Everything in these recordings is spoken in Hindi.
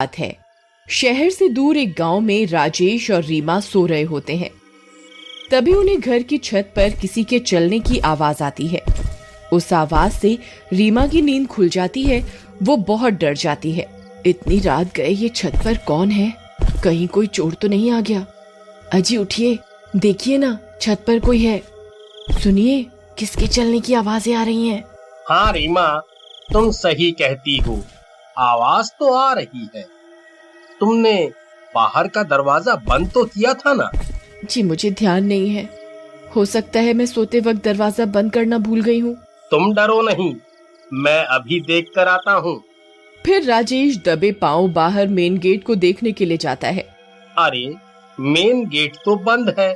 बात है। शहर से दूर एक गांव में राजेश और रीमा सो रहे होते हैं। तभी उन्हें घर की छत पर किसी के चलने की आवाज आती है। उस आवाज से रीमा की नींद खुल जाती है। वो बहुत डर जाती है। इतनी रात गए ये छत पर कौन है? कहीं कोई चोर तो नहीं आ गया? अजी उठिए, देखिए ना, छत पर कोई है। सुनिए, किसके चलने की आवाजें आ रही हैं। हाँ रीमा, तुम सही कहती हो, आवाज तो आ रही है। तुमने बाहर का दरवाजा बंद तो किया था ना? जी मुझे ध्यान नहीं है। हो सकता है मैं सोते वक्त दरवाजा बंद करना भूल गई हूँ। तुम डरो नहीं, मैं अभी देख कर आता हूँ। फिर राजेश दबे पांव बाहर मेन गेट को देखने के लिए जाता है। अरे, मेन गेट तो बंद है,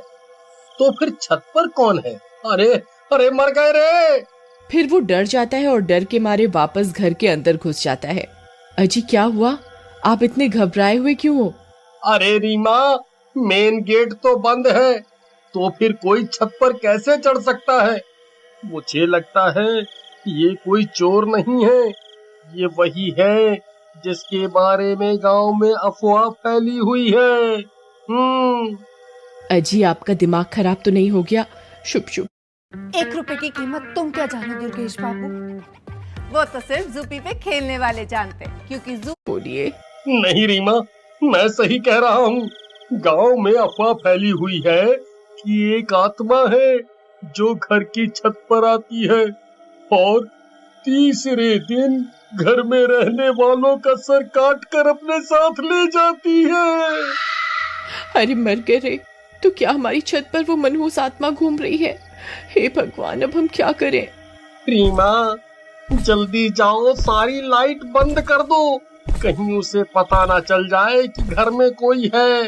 तो फिर छत पर कौन है? अरे अरे, मर गए रे! फिर वो डर जाता है और डर के मारे वापस घर के अंदर घुस जाता है। अजी क्या हुआ? आप इतने घबराए हुए क्यों हो? अरे रीमा, मेन गेट तो बंद है, तो फिर कोई छत पर कैसे चढ़ सकता है? मुझे लगता है ये कोई चोर नहीं है, ये वही है जिसके बारे में गांव में अफवाह फैली हुई है। अजी आपका दिमाग खराब तो नहीं हो गया? शुभ शुभ। 1 रुपए की कीमत तुम क्या जानो दुर्गेश बाबू, वो तो सिर्फ ज़ूपी पे खेलने वाले जानते, क्योंकि बोलिए। नहीं रीमा, मैं सही कह रहा हूँ। गांव में अफवाह फैली हुई है कि एक आत्मा है जो घर की छत पर आती है और तीसरे दिन घर में रहने वालों का सर काट कर अपने साथ ले जाती है। अरे मर गए रे, तो क्या हमारी छत पर वो मनहूस आत्मा घूम रही है? हे भगवान, अब हम क्या करें? रीमा, जल्दी जाओ, सारी लाइट बंद कर दो, कहीं उसे पता ना चल जाए कि घर में कोई है।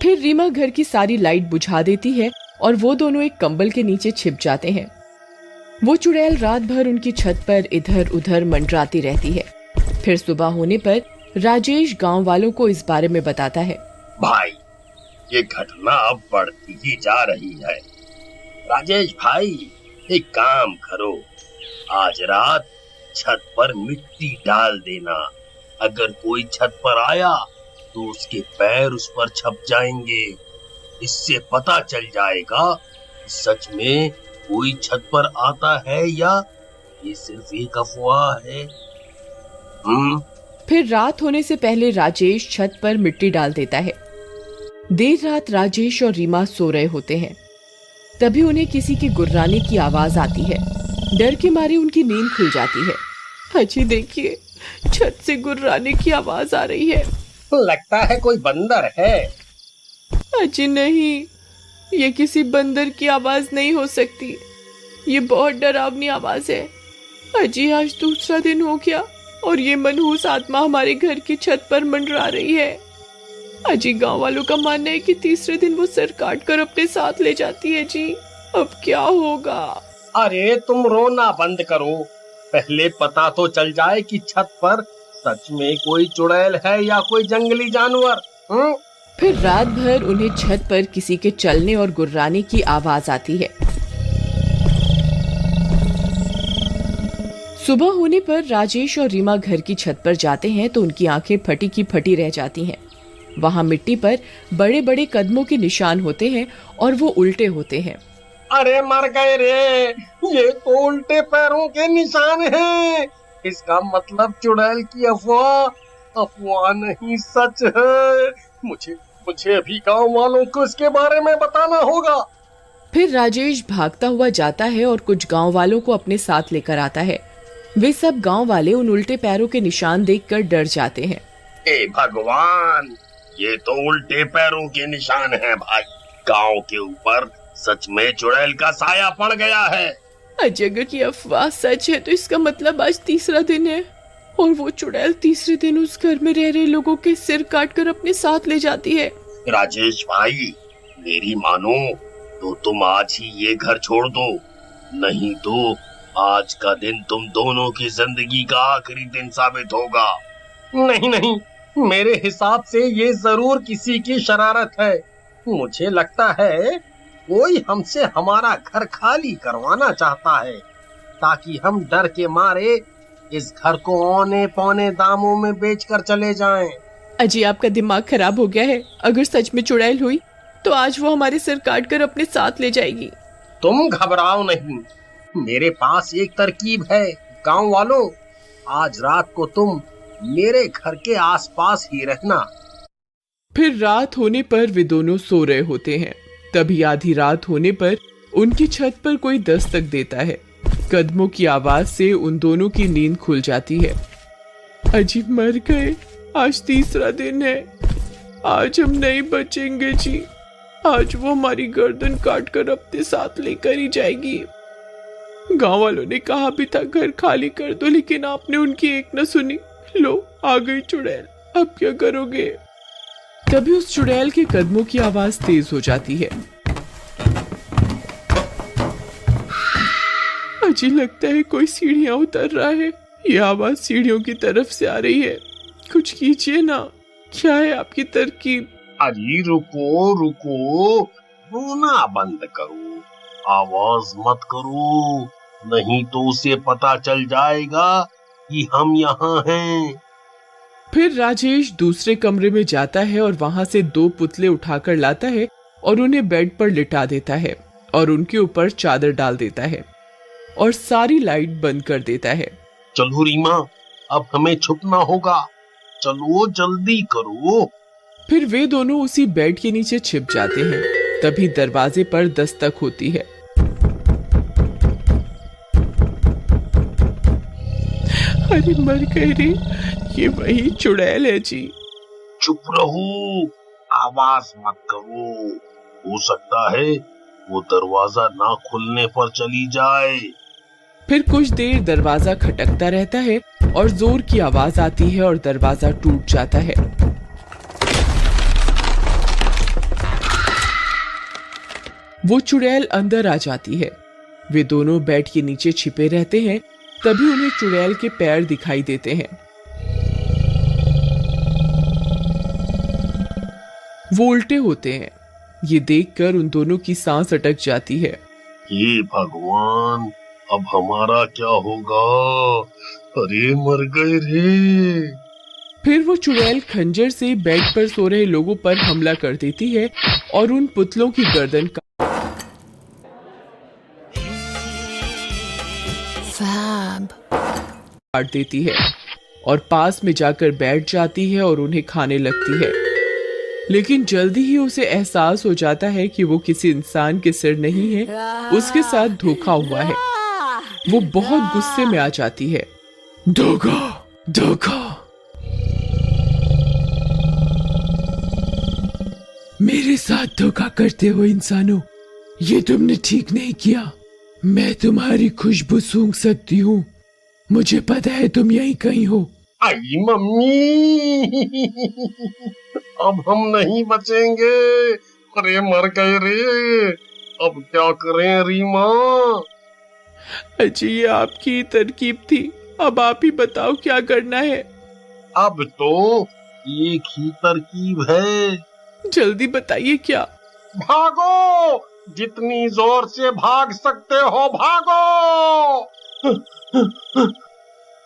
फिर रीमा घर की सारी लाइट बुझा देती है और वो दोनों एक कंबल के नीचे छिप जाते हैं। वो चुड़ैल रात भर उनकी छत पर इधर उधर मंडराती रहती है। फिर सुबह होने पर राजेश गांव वालों को इस बारे में बताता है। भाई, ये घटना अब बढ़ती ही जा रही है। राजेश भाई, एक काम करो, आज रात छत पर मिट्टी डाल देना। अगर कोई छत पर आया तो उसके पैर उस पर छप जाएंगे। इससे पता चल जाएगा कि सच में कोई छत पर आता है या ये सिर्फ एक अफवाह है। फिर रात होने से पहले राजेश छत पर मिट्टी डाल देता है। देर रात राजेश और रीमा सो रहे होते हैं। तभी उन्हें किसी के गुर्राने की आवाज आती है। डर के मारे उनकी नींद खुल जाती है। अजी देखिए, छत से गुर्राने की आवाज आ रही है। लगता है कोई बंदर है। अजी नहीं, ये किसी बंदर की आवाज नहीं हो सकती। ये बहुत डरावनी आवाज है। अजी आज दूसरा दिन हो गया और ये मनहूस आत्मा हमारे घर की छत पर मंडरा रही है। अजी गांव वालों का मानना है कि तीसरे दिन वो सर काट कर अपने साथ ले जाती है। जी अब क्या होगा? अरे तुम रोना बंद करो, पहले पता तो चल जाए कि छत पर सच में कोई चुड़ैल है या कोई जंगली जानवर। फिर रात भर उन्हें छत पर किसी के चलने और गुर्राने की आवाज आती है। सुबह होने पर राजेश और रीमा घर की छत पर जाते हैं तो उनकी आंखें फटी की फटी रह जाती हैं। वहां मिट्टी पर बड़े बड़े कदमों के निशान होते हैं और वो उल्टे होते हैं। अरे मर गए रे, ये तो उल्टे पैरों के निशान हैं। इसका मतलब चुड़ैल की अफवाह नहीं, सच है। मुझे अभी गांव वालों को इसके बारे में बताना होगा। फिर राजेश भागता हुआ जाता है और कुछ गांव वालों को अपने साथ लेकर आता है। वे सब गांव वाले उन उल्टे पैरों के निशान देखकर डर जाते हैं। हे भगवान, ये तो उल्टे पैरों के निशान हैं भाई। गांव के ऊपर सच में चुड़ैल का साया पड़ गया है। अगर की अफवाह सच है तो इसका मतलब आज तीसरा दिन है और वो चुड़ैल तीसरे दिन उस घर में रह रहे लोगों के सिर काटकर अपने साथ ले जाती है। राजेश भाई, मेरी मानो तो तुम आज ही ये घर छोड़ दो, नहीं तो आज का दिन तुम दोनों की जिंदगी का आखिरी दिन साबित होगा। नहीं, मेरे हिसाब से ये जरूर किसी की शरारत है। मुझे लगता है कोई हमसे हमारा घर खाली करवाना चाहता है ताकि हम डर के मारे इस घर को औने पौने दामों में बेचकर चले जाएं। अजी आपका दिमाग खराब हो गया है। अगर सच में चुड़ैल हुई तो आज वो हमारे सिर काट कर अपने साथ ले जाएगी। तुम घबराओ नहीं, मेरे पास एक तरकीब है। गांव वालों, आज रात को तुम मेरे घर के आसपास ही रहना। फिर रात होने पर वे दोनों सो रहे होते हैं। तभी आधी रात होने पर उनकी छत पर कोई दस्तक देता है। कदमों की आवाज से उन दोनों की नींद खुल जाती है। अजी मर गए, आज तीसरा दिन है, आज हम नहीं बचेंगे जी। आज वो हमारी गर्दन काट कर अपने साथ लेकर ही जाएगी। गांव वालों ने कहा भी था घर खाली कर दो, लेकिन आपने उनकी एक न सुनी। लो आ गई चुड़ैल, अब क्या करोगे? तभी उस चुड़ैल के कदमों की आवाज तेज हो जाती है। अजी लगता है कोई सीढ़ियां उतर रहा है। ये आवाज सीढ़ियों की तरफ से आ रही है। कुछ कीजिए ना, क्या है आपकी तरकीब? अरे रुको रुको, रोना बंद करो, आवाज मत करो, नहीं तो उसे पता चल जाएगा कि हम यहाँ हैं। फिर राजेश दूसरे कमरे में जाता है और वहां से 2 पुतले उठाकर लाता है और उन्हें बेड पर लिटा देता है और उनके ऊपर चादर डाल देता है और सारी लाइट बंद कर देता है। चलो रीमा, अब हमें छुपना होगा, चलो जल्दी करो। फिर वे दोनों उसी बेड के नीचे छिप जाते हैं। तभी दरवाजे पर दस्तक होती है। अरे मर गए रे, ये वही चुड़ैल है जी। चुप रहो, आवाज मत करो, हो सकता है वो दरवाजा ना खुलने पर चली जाए। फिर कुछ देर दरवाजा खटकता रहता है और जोर की आवाज आती है और दरवाजा टूट जाता है। वो चुड़ैल अंदर आ जाती है। वे दोनों बेड के नीचे छिपे रहते हैं। तभी उन्हें चुड़ैल के पैर दिखाई देते हैं। वो उल्टे होते हैं। ये देखकर उन दोनों की सांस अटक जाती है। हे भगवान, अब हमारा क्या होगा? अरे मर गए रे। फिर वो चुड़ैल खंजर से बेड पर सो रहे लोगों पर हमला कर देती है और उन पुतलों की गर्दन काट देती है और पास में जाकर बैठ जाती है और उन्हें खाने लगती है। लेकिन जल्दी ही उसे एहसास हो जाता है कि वो किसी इंसान के सिर नहीं है, उसके साथ धोखा हुआ है। वो बहुत गुस्से में आ जाती है। धोखा, धोखा, मेरे साथ धोखा करते हो इंसानों, ये तुमने ठीक नहीं किया। मैं तुम्हारी खुशबू सूंघ सकती हूँ, मुझे पता है तुम यहीं कहीं हो। आई मम्मी, अब हम नहीं बचेंगे। अरे मर गए रे, अब क्या करें रीमा? अजी ये आपकी तरकीब थी, अब आप ही बताओ क्या करना है। अब तो एक ही तरकीब है। जल्दी बताइए क्या? भागो, जितनी जोर से भाग सकते हो भागो।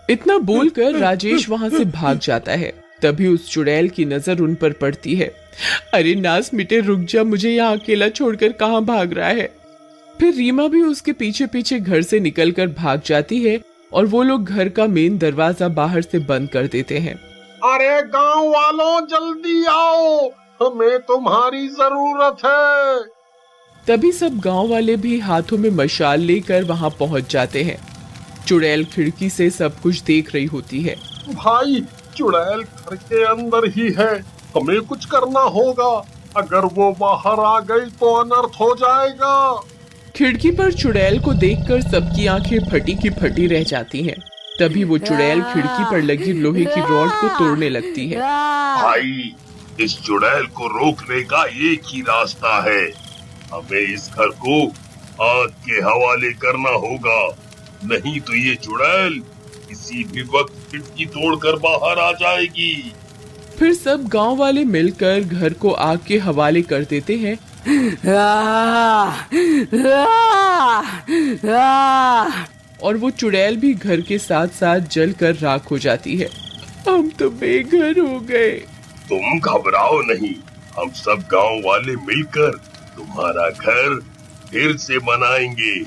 इतना बोलकर राजेश वहां से भाग जाता है। तभी उस चुड़ैल की नजर उन पर पड़ती है। अरे नास मिटे, रुक जा, मुझे यहाँ अकेला छोड़कर कहाँ भाग रहा है। फिर रीमा भी उसके पीछे पीछे घर से निकलकर भाग जाती है और वो लोग घर का मेन दरवाजा बाहर से बंद कर देते हैं। अरे गांव वालों, जल्दी आओ, हमें तुम्हारी जरूरत है। तभी सब गांव वाले भी हाथों में मशाल लेकर वहां पहुंच जाते हैं। चुड़ैल खिड़की से सब कुछ देख रही होती है। भाई, चुड़ैल घर के अंदर ही है, हमें कुछ करना होगा। अगर वो बाहर आ गई तो अनर्थ हो जाएगा। खिड़की पर चुड़ैल को देखकर सबकी आंखें फटी की फटी रह जाती हैं। तभी वो चुड़ैल खिड़की पर लगी लोहे की रॉड को तोड़ने लगती है। भाई, इस चुड़ैल को रोकने का एक ही रास्ता है, हमें इस घर को आग के हवाले करना होगा, नहीं तो ये चुड़ैल किसी भी वक्त खिड़की तोड़कर बाहर आ जाएगी। फिर सब गांव वाले मिलकर घर को आग के हवाले कर देते हैं। और वो चुड़ैल भी घर के साथ साथ जलकर राख हो जाती है। हम तो बेघर हो गए। तुम घबराओ नहीं, हम सब गांव वाले मिलकर तुम्हारा घर फिर से बनाएंगे।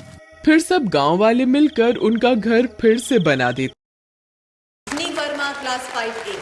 फिर सब गांव वाले मिलकर उनका घर फिर से बना देते। Verma class 5A